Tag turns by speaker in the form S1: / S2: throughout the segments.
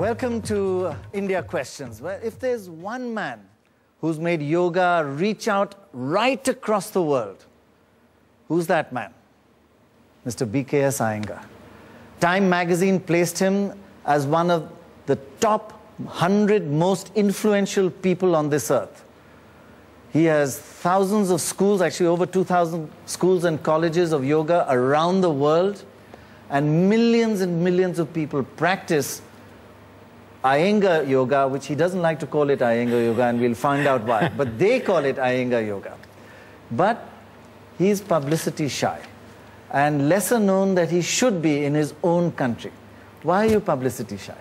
S1: Welcome to India Questions. Well, if there's one man who's made yoga reach out right across the world, who's that man? Mr. BKS Iyengar. Time magazine placed him as one of the top 100 most influential people on this earth. He has thousands of schools, actually over 2,000 schools and colleges of yoga around the world, and millions of people practice Iyengar yoga, which he doesn't like to call it Iyengar yoga, and we'll find out why. But they call it Iyengar yoga. But he's publicity shy and lesser known that he should be in his own country. Why are you publicity shy?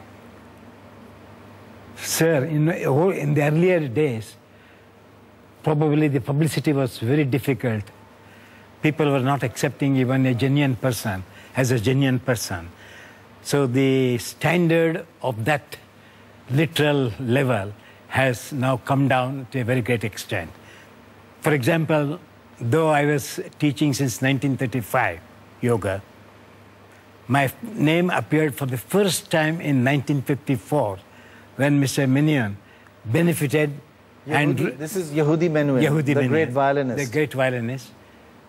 S2: Sir, in the earlier days, probably the publicity was very difficult. People were not accepting even a genuine person as a genuine person. So the standard of that literal level has now come down to a very great extent. For example, though I was teaching since 1935 yoga, my name appeared for the first time in 1954 when Mr. Menon benefited.
S1: This is Yehudi Menuhin, the great violinist.
S2: The great violinist.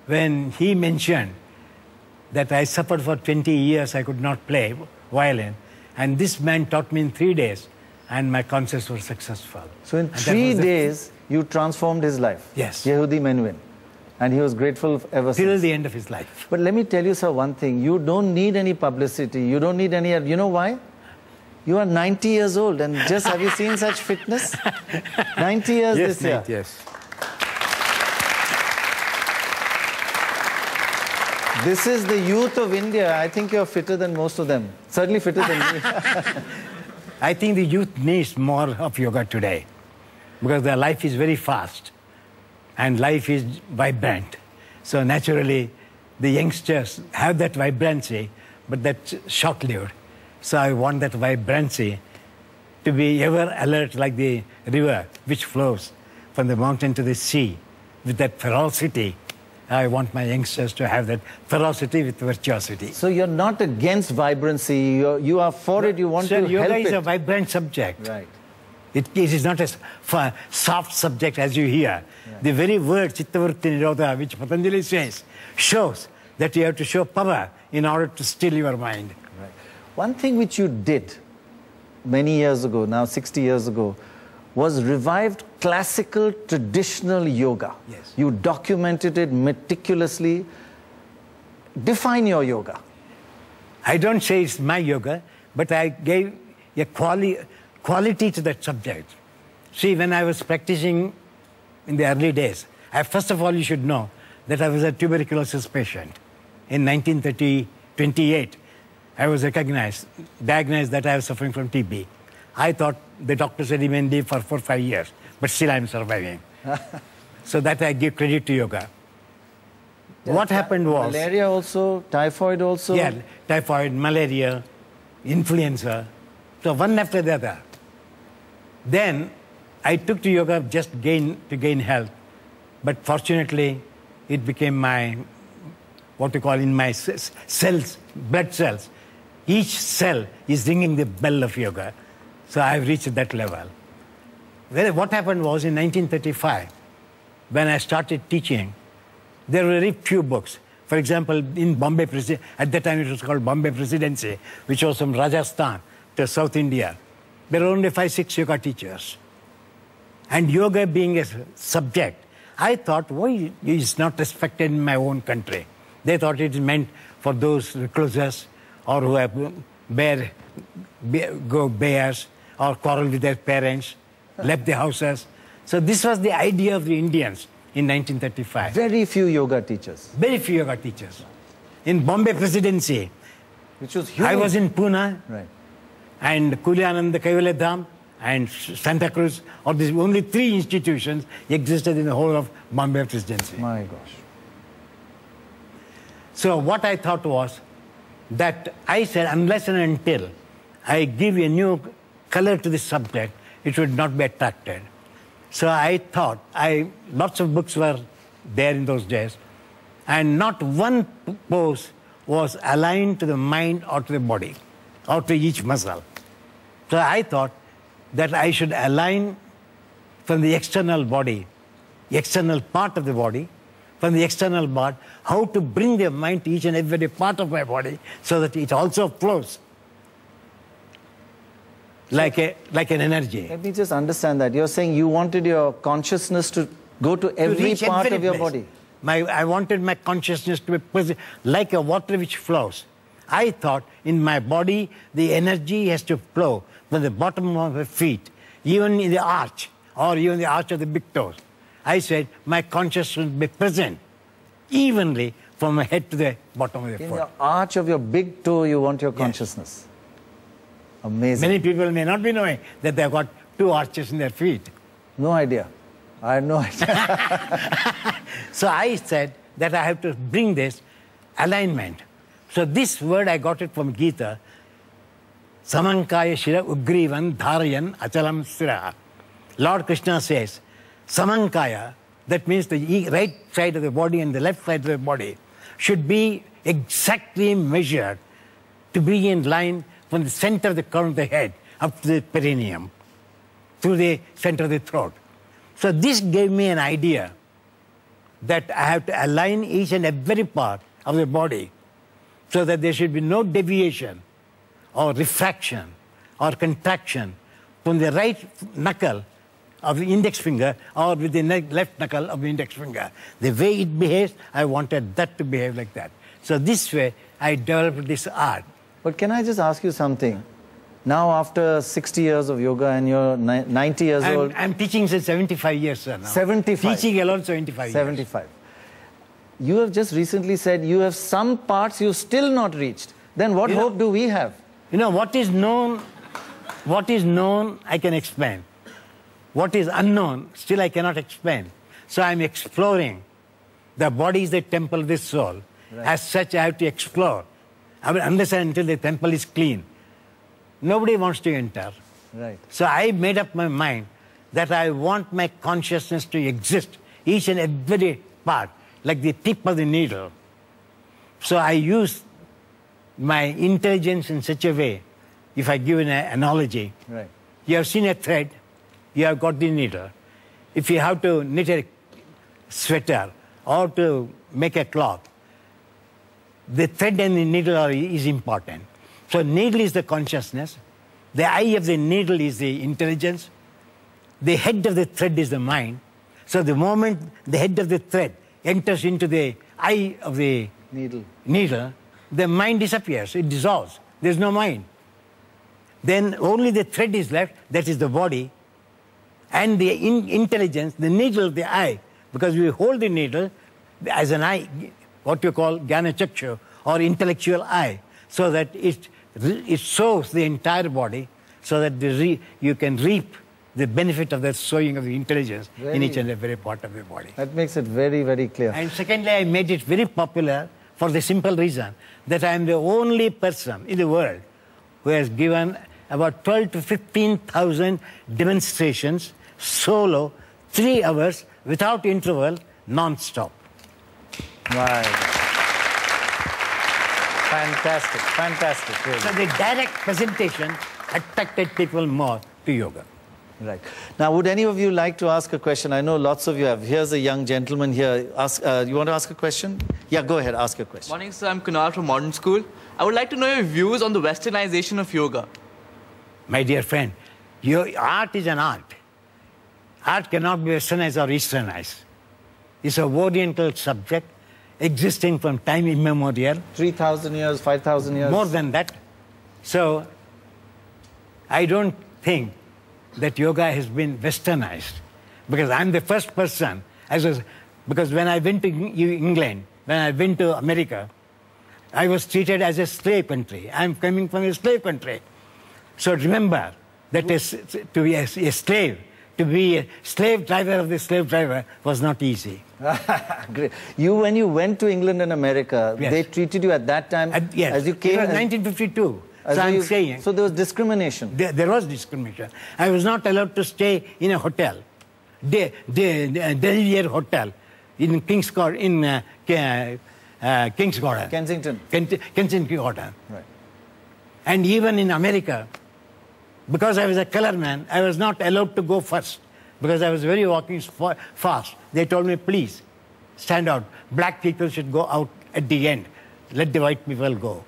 S2: When he mentioned that I suffered for 20 years, I could not play violin, and this man taught me in 3 days, and my concerts were successful.
S1: So in 3 days, you transformed his life?
S2: Yes.
S1: Yehudi Menuhin. And he was grateful ever since.
S2: Till the end of his life.
S1: But let me tell you, sir, one thing. You don't need any publicity. You don't need any... You know why? You are 90 years old, and just have you seen such fitness? 90 years
S2: yes,
S1: this year.
S2: Yes.
S1: This is the youth of India. I think you're fitter than most of them. Certainly fitter than me.
S2: I think the youth needs more of yoga today because their life is very fast and life is vibrant. So naturally, the youngsters have that vibrancy, but that's short-lived. So I want that vibrancy to be ever alert like the river which flows from the mountain to the sea with that ferocity. I want my youngsters to have that ferocity with virtuosity.
S1: So you're not against vibrancy, you are for it, you want to help it.
S2: Yoga is a vibrant subject.
S1: Right.
S2: It is not a soft subject as you hear. Yeah. The very word Chittavritti Nirodha, which Patanjali says, shows that you have to show power in order to still your mind.
S1: Right. One thing which you did many years ago, now 60 years ago, was revived classical traditional yoga.
S2: Yes.
S1: You documented it meticulously. Define your yoga.
S2: I don't say it's my yoga, but I gave a quality to that subject. See, when I was practicing in the early days, first of all, you should know that I was a tuberculosis patient. In 1928, I was diagnosed that I was suffering from TB. I thought the doctor said he may live for 4 or 5 years, but still I'm surviving. So that I give credit to yoga.
S1: Yeah,
S2: what happened was...
S1: Malaria also, typhoid also?
S2: Yeah, typhoid, malaria, influenza. So one after the other. Then I took to yoga just to gain health. But fortunately, it became my, what you call in my cells, blood cells. Each cell is ringing the bell of yoga. So I've reached that level. What happened was in 1935, when I started teaching, there were very few books. For example, in Bombay, at that time it was called Bombay Presidency, which was from Rajasthan to South India. There were only 5 or 6 yoga teachers. And yoga being a subject, I thought, why is not respected in my own country? They thought it is meant for those recluses or who have bears or quarrel with their parents, left the houses. So this was the idea of the Indians in 1935.
S1: Very few yoga teachers.
S2: Very few yoga teachers. In Bombay Presidency,
S1: which was huge.
S2: I was in Pune,
S1: right,
S2: and Kulyanand Kaivalya Dham and Santa Cruz, or these only 3 institutions existed in the whole of Bombay Presidency.
S1: My gosh.
S2: So what I thought was that I said, unless and until I give a new color to this subject, it would not be attracted. So I thought, lots of books were there in those days, and not one pose was aligned to the mind or to the body, or to each muscle. So I thought that I should align from the external body, the external part of the body, from the external part, how to bring the mind to each and every part of my body so that it also flows like an energy.
S1: Let me just understand that. You're saying you wanted your consciousness to go to every part of your body.
S2: I wanted my consciousness to be like a water which flows. I thought in my body, the energy has to flow from the bottom of the feet, even in the arch, or even the arch of the big toes. I said my consciousness will be present evenly from my head to the bottom of the foot.
S1: In the arch of your big toe, you want your consciousness. Amazing.
S2: Many people may not be knowing that they've got 2 arches in their feet.
S1: No idea. I had no idea.
S2: So I said that I have to bring this alignment. So this word, I got it from Gita. Samankaya shira ugrivan dharayan achalam sira. Lord Krishna says, Samankaya, that means the right side of the body and the left side of the body, should be exactly measured to be in line from the center of the crown of the head up to the perineum, through the center of the throat. So this gave me an idea that I have to align each and every part of the body so that there should be no deviation or refraction or contraction from the right knuckle of the index finger or with the left knuckle of the index finger. The way it behaves, I wanted that to behave like that. So this way, I developed this art.
S1: But can I just ask you something? Now, after 60 years of yoga and you're 90 years old...
S2: I'm teaching since 75 years, sir, now.
S1: 75?
S2: Teaching alone 75 years.
S1: 75. You have just recently said you have some parts you've still not reached. Then what hope do we have?
S2: You know, what is known, I can explain. What is unknown, still I cannot explain. So I'm exploring. The body is the temple of the soul. Right. As such, I have to explore. I mean, unless and until the temple is clean, nobody wants to enter.
S1: Right.
S2: So I made up my mind that I want my consciousness to exist, each and every part, like the tip of the needle. So I use my intelligence in such a way, if I give an analogy.
S1: Right.
S2: You have seen a thread, you have got the needle. If you have to knit a sweater or to make a cloth, the thread and the needle is important. So needle is the consciousness, the eye of the needle is the intelligence, the head of the thread is the mind. So the moment the head of the thread enters into the eye of the needle, the mind disappears, it dissolves. There's no mind. Then only the thread is left, that is the body, and the intelligence, the needle of the eye, because we hold the needle as an eye, what you call jnana chakshu, or intellectual eye, so that it sows the entire body, so that you can reap the benefit of that sowing of the intelligence in each and every part of the body.
S1: That makes it very, very clear.
S2: And secondly, I made it very popular for the simple reason that I am the only person in the world who has given about 12 to 15,000 demonstrations, solo, 3 hours, without interval, non-stop.
S1: Right. Fantastic, fantastic. Really.
S2: So the direct presentation attracted people more to yoga.
S1: Right. Now, would any of you like to ask a question? I know lots of you have. Here's a young gentleman here. You want to ask a question? Yeah, go ahead, ask your question.
S3: Morning, sir. I'm Kunal from Modern School. I would like to know your views on the westernization of yoga.
S2: My dear friend, art is an art. Art cannot be westernized or easternized. It's a oriental subject existing from time immemorial.
S1: 3,000 years, 5,000 years?
S2: More than that. So, I don't think that yoga has been westernized, because I'm the first person, because when I went to England, when I went to America, I was treated as a slave country. I'm coming from a slave country. So remember that to be a slave, to be a slave driver of the slave driver was not easy.
S1: Great. When you went to England and America,
S2: yes,
S1: they treated you at that time
S2: yes,
S1: as you came?
S2: It was 1952. So I'm saying...
S1: So there was discrimination?
S2: There was discrimination. I was not allowed to stay in a hotel, Delaware Hotel, in King's Garden.
S1: Kensington.
S2: Kensington Garden.
S1: Right.
S2: And even in America, because I was a color man, I was not allowed to go first because I was very walking fast. They told me, please, stand out. Black people should go out at the end. Let the white people go.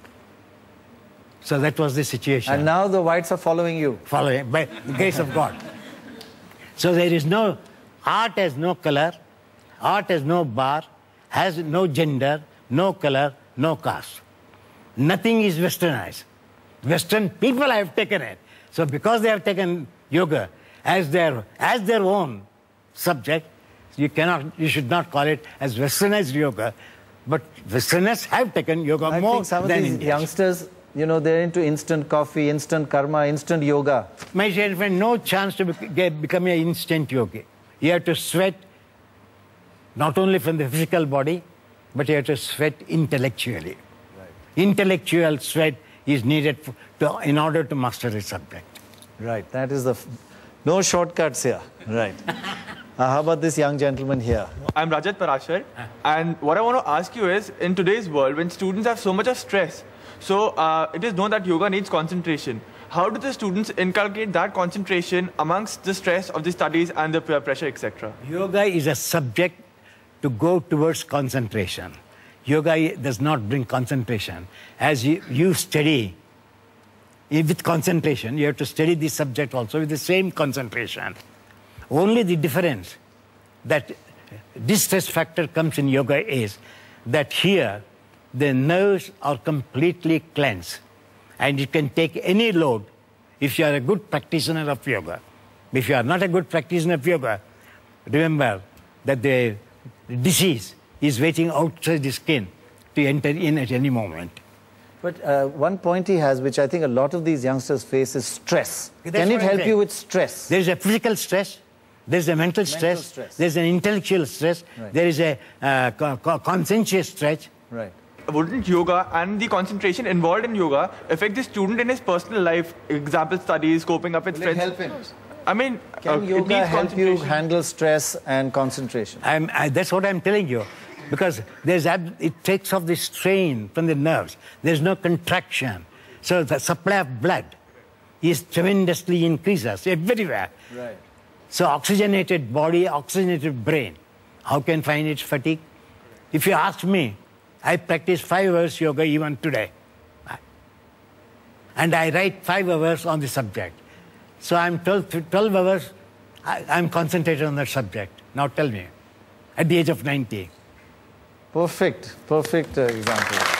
S2: So that was the situation.
S1: And now the whites are following you.
S2: Following, by the grace of God. So there is no, art has no color, art has no bar, has no gender, no color, no caste. Nothing is westernized. Western people have taken it. So because they have taken yoga as their own subject, you should not call it as westernized yoga, but westerners have taken yoga more
S1: think some of
S2: than
S1: these
S2: Indians.
S1: youngsters, you know, they're into instant coffee, instant karma, instant yoga.
S2: My dear friend, no chance to become an instant yogi. You have to sweat not only from the physical body, but you have to sweat intellectually. Right. Intellectual sweat is needed in order to master a subject.
S1: Right, that is no shortcuts here. Right. How about this young gentleman here?
S3: I'm Rajat Parashar, and what I want to ask you is, in today's world, when students have so much of stress, so it is known that yoga needs concentration. How do the students inculcate that concentration amongst the stress of the studies and the peer pressure, etc.?
S2: Yoga is a subject to go towards concentration. Yoga does not bring concentration. As you study with concentration, you have to study this subject also with the same concentration. Only the difference that distress factor comes in yoga is that here the nerves are completely cleansed and you can take any load if you are a good practitioner of yoga. If you are not a good practitioner of yoga, remember that the disease is waiting outside the skin to enter in at any moment.
S1: But one point he has, which I think a lot of these youngsters face, is stress. Can it help you with stress?
S2: There is a physical stress, there is a mental stress, there is an intellectual stress, right. There is a conscientious stress.
S1: Right.
S3: Wouldn't yoga and the concentration involved in yoga affect the student in his personal life, example studies, coping up with stress?
S1: Will it help him?
S3: I mean,
S1: can yoga help you handle stress and concentration?
S2: That's what I'm telling you. Because it takes off the strain from the nerves. There's no contraction. So the supply of blood is tremendously increases everywhere.
S1: Right.
S2: So oxygenated body, oxygenated brain. How can find its fatigue? If you ask me, I practice 5 hours yoga even today. And I write 5 hours on the subject. So I'm 12 hours, I'm concentrated on that subject. Now tell me, at the age of 90.
S1: Perfect example.